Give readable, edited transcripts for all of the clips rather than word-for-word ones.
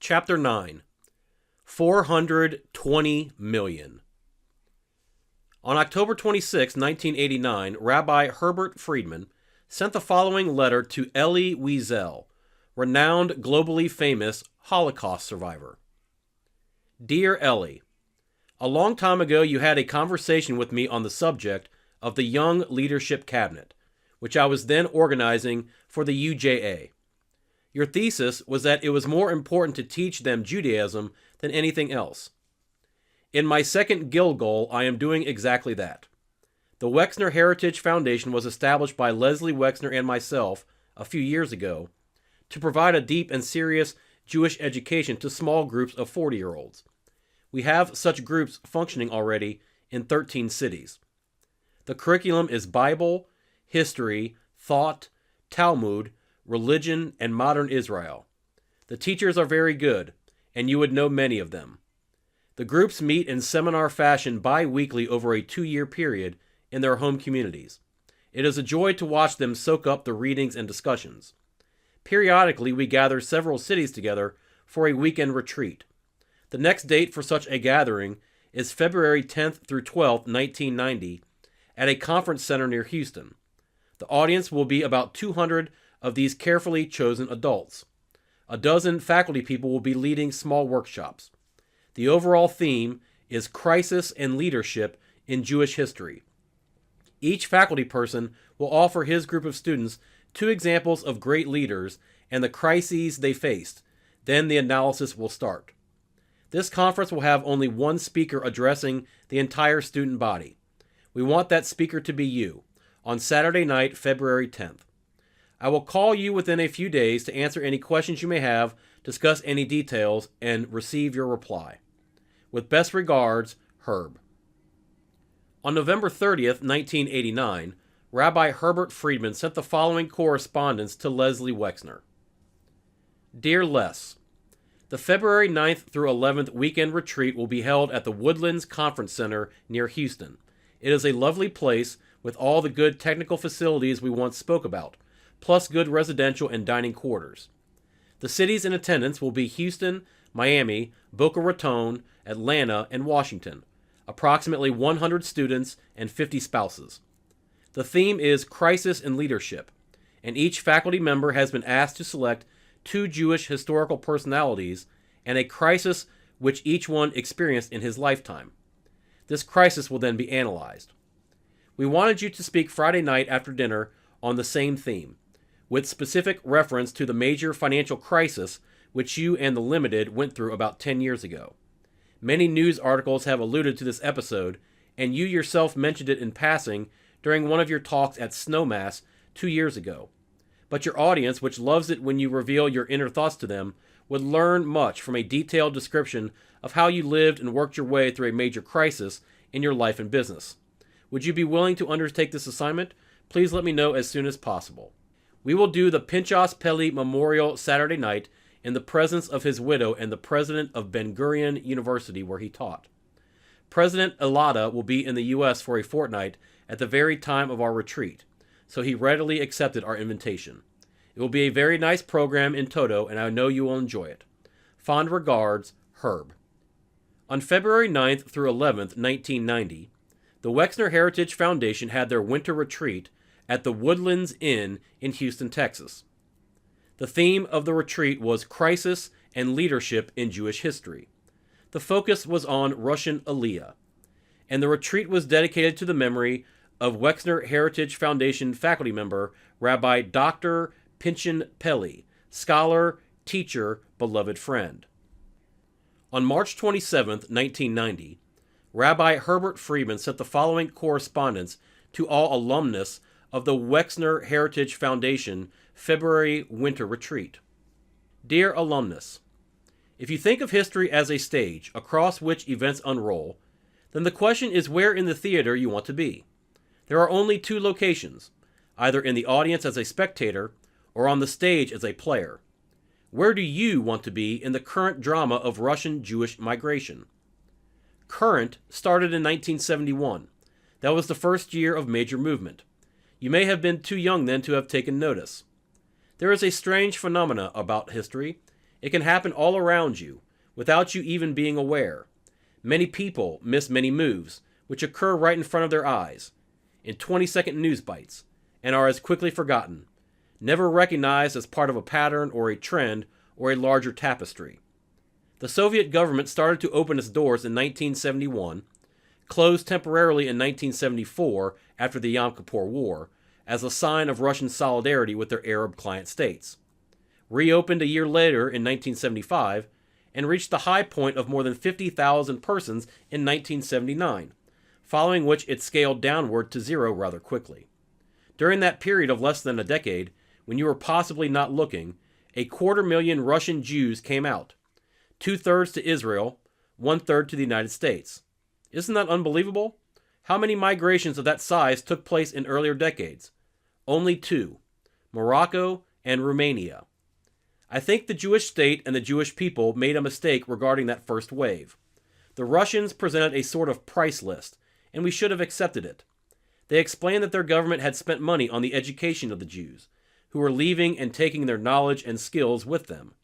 Chapter 9. 420 million. On October 26, 1989, Rabbi Herbert Friedman sent the following letter to Elie Wiesel, renowned globally famous Holocaust survivor. Dear Elie, a long time ago you had a conversation with me on the subject of the Young Leadership Cabinet, which I was then organizing for the UJA. Your thesis was that it was more important to teach them Judaism than anything else. In my second Gilgul, I am doing exactly that. The Wexner Heritage Foundation was established by Leslie Wexner and myself a few years ago to provide a deep and serious Jewish education to small groups of 40-year-olds. We have such groups functioning already in 13 cities. The curriculum is Bible, history, thought, Talmud, religion, and modern Israel. The teachers are very good, and you would know many of them. The groups meet in seminar fashion bi-weekly over a 2-year period in their home communities. It is a joy to watch them soak up the readings and discussions. Periodically, we gather several cities together for a weekend retreat. The next date for such a gathering is February 10th through 12th, 1990, at a conference center near Houston. The audience will be about 200 of these carefully chosen adults. A dozen faculty people will be leading small workshops. The overall theme is Crisis and Leadership in Jewish History. Each faculty person will offer his group of students 2 examples of great leaders and the crises they faced. Then the analysis will start. This conference will have only one speaker addressing the entire student body. We want that speaker to be you, on Saturday night, February 10th. I will call you within a few days to answer any questions you may have, discuss any details, and receive your reply. With best regards, Herb. On November 30th, 1989, Rabbi Herbert Friedman sent the following correspondence to Leslie Wexner. Dear Les, the February 9th through 11th weekend retreat will be held at the Woodlands Conference Center near Houston. It is a lovely place with all the good technical facilities we once spoke about, plus good residential and dining quarters. The cities in attendance will be Houston, Miami, Boca Raton, Atlanta, and Washington, approximately 100 students and 50 spouses. The theme is Crisis in Leadership, and each faculty member has been asked to select 2 Jewish historical personalities and a crisis which each one experienced in his lifetime. This crisis will then be analyzed. We wanted you to speak Friday night after dinner on the same theme, with specific reference to the major financial crisis which you and the Limited went through about 10 years ago. Many news articles have alluded to this episode, and you yourself mentioned it in passing during one of your talks at Snowmass 2 years ago. But your audience, which loves it when you reveal your inner thoughts to them, would learn much from a detailed description of how you lived and worked your way through a major crisis in your life and business. Would you be willing to undertake this assignment? Please let me know as soon as possible. We will do the Pinchas Peli Memorial Saturday night in the presence of his widow and the president of Ben-Gurion University where he taught. President Elada will be in the U.S. for a fortnight at the very time of our retreat, so he readily accepted our invitation. It will be a very nice program in toto, and I know you will enjoy it. Fond regards, Herb. On February 9th through 11th, 1990, the Wexner Heritage Foundation had their winter retreat at the Woodlands Inn in Houston, Texas. The theme of the retreat was Crisis and Leadership in Jewish History. The focus was on Russian Aliyah, and the retreat was dedicated to the memory of Wexner Heritage Foundation faculty member Rabbi Dr. Pinchas Peli, scholar, teacher, beloved friend. On March 27, 1990, Rabbi Herbert Friedman sent the following correspondence to all alumnus of the Wexner Heritage Foundation February Winter Retreat. Dear alumnus, if you think of history as a stage across which events unroll, then the question is where in the theater you want to be. There are only 2 locations, either in the audience as a spectator or on the stage as a player. Where do you want to be in the current drama of Russian Jewish migration? Current started in 1971. That was the first year of major movement. You may have been too young then to have taken notice. There is a strange phenomena about history. It can happen all around you, without you even being aware. Many people miss many moves, which occur right in front of their eyes, in 20-second news bites, and are as quickly forgotten, never recognized as part of a pattern or a trend or a larger tapestry. The Soviet government started to open its doors in 1971, closed temporarily in 1974 after the Yom Kippur War, as a sign of Russian solidarity with their Arab client states, reopened a year later in 1975, and reached the high point of more than 50,000 persons in 1979, following which it scaled downward to zero rather quickly. During that period of less than a decade, when you were possibly not looking, 250,000 Russian Jews came out, 2/3 to Israel, 1/3 to the United States. Isn't that unbelievable? How many migrations of that size took place in earlier decades? Only 2, Morocco and Romania. I think the Jewish state and the Jewish people made a mistake regarding that first wave. The Russians presented a sort of price list, and we should have accepted it. They explained that their government had spent money on the education of the Jews, who were leaving and taking their knowledge and skills with them.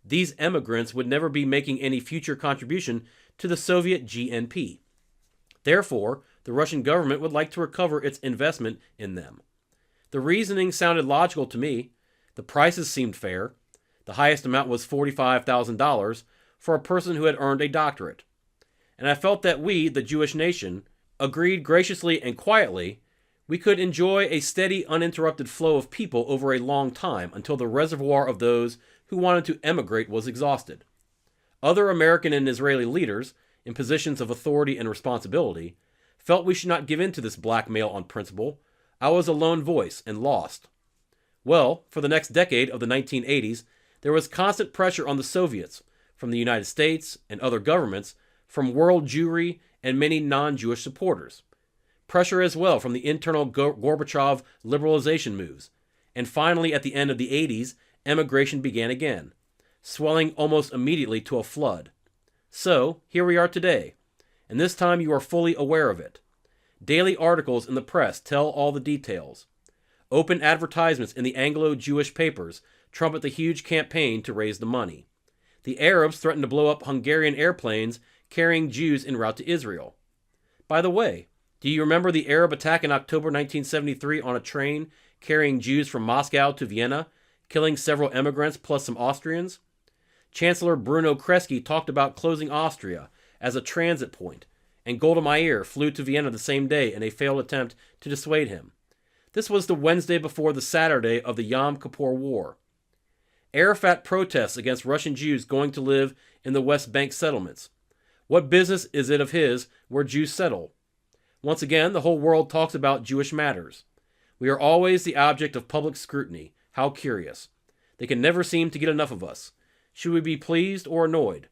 These emigrants would never be making any future contribution to the Soviet GNP. Therefore, the Russian government would like to recover its investment in them. The reasoning sounded logical to me. The prices seemed fair. The highest amount was $45,000 for a person who had earned a doctorate. And I felt that we, the Jewish nation, agreed graciously and quietly we could enjoy a steady, uninterrupted flow of people over a long time until the reservoir of those who wanted to emigrate was exhausted. Other American and Israeli leaders, in positions of authority and responsibility, felt we should not give in to this blackmail on principle. I was a lone voice and lost. Well, for the next decade of the 1980s, there was constant pressure on the Soviets, from the United States and other governments, from world Jewry and many non-Jewish supporters. Pressure as well from the internal Gorbachev liberalization moves. And finally, at the end of the 80s, emigration began again, swelling almost immediately to a flood. So, here we are today, and this time you are fully aware of it. Daily articles in the press tell all the details. Open advertisements in the Anglo-Jewish papers trumpet the huge campaign to raise the money. The Arabs threaten to blow up Hungarian airplanes carrying Jews en route to Israel. By the way, do you remember the Arab attack in October 1973 on a train carrying Jews from Moscow to Vienna, killing several immigrants plus some Austrians? Chancellor Bruno Kreisky talked about closing Austria as a transit point, and Golda Meir flew to Vienna the same day in a failed attempt to dissuade him. This was the Wednesday before the Saturday of the Yom Kippur War. Arafat protests against Russian Jews going to live in the West Bank settlements. What business is it of his where Jews settle? Once again, the whole world talks about Jewish matters. We are always the object of public scrutiny. How curious. They can never seem to get enough of us. Should we be pleased or annoyed?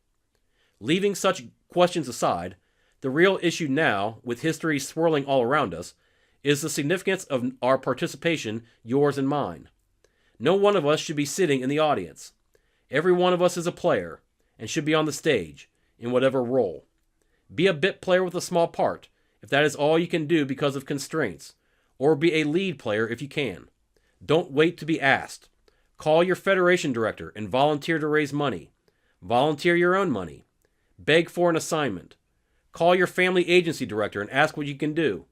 Leaving such questions aside, the real issue now, with history swirling all around us, is the significance of our participation, yours and mine. No one of us should be sitting in the audience. Every one of us is a player, and should be on the stage, in whatever role. Be a bit player with a small part, if that is all you can do because of constraints, or be a lead player if you can. Don't wait to be asked. Call your federation director and volunteer to raise money. Volunteer your own money. Beg for an assignment. Call your family agency director and ask what you can do.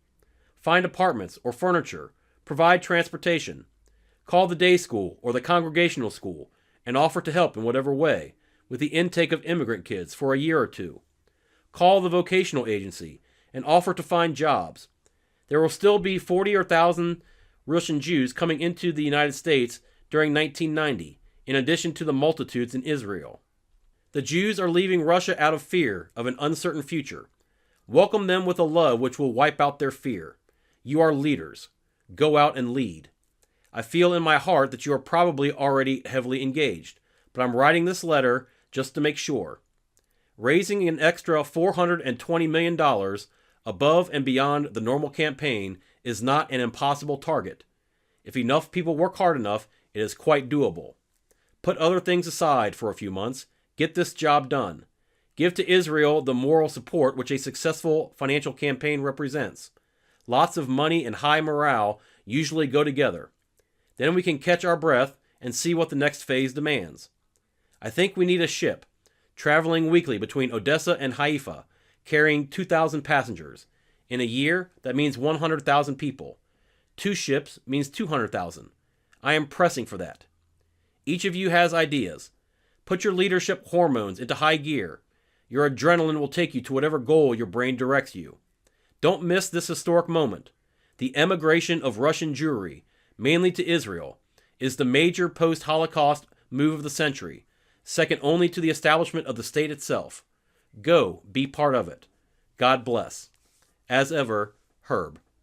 Find apartments or furniture. Provide transportation. Call the day school or the congregational school and offer to help in whatever way with the intake of immigrant kids for a year or two. Call the vocational agency and offer to find jobs. There will still be 40 or 1,000 Russian Jews coming into the United States during 1990, in addition to the multitudes in Israel. The Jews are leaving Russia out of fear of an uncertain future. Welcome them with a love which will wipe out their fear. You are leaders. Go out and lead. I feel in my heart that you are probably already heavily engaged, but I'm writing this letter just to make sure. Raising an extra $420 million above and beyond the normal campaign is not an impossible target. If enough people work hard enough, it is quite doable. Put other things aside for a few months. Get this job done. Give to Israel the moral support which a successful financial campaign represents. Lots of money and high morale usually go together. Then we can catch our breath and see what the next phase demands. I think we need a ship, traveling weekly between Odessa and Haifa, carrying 2,000 passengers. In a year, that means 100,000 people. 2 ships means 200,000. I am pressing for that. Each of you has ideas. Put your leadership hormones into high gear. Your adrenaline will take you to whatever goal your brain directs you. Don't miss this historic moment. The emigration of Russian Jewry, mainly to Israel, is the major post-Holocaust move of the century, second only to the establishment of the state itself. Go, be part of it. God bless. As ever, Herb.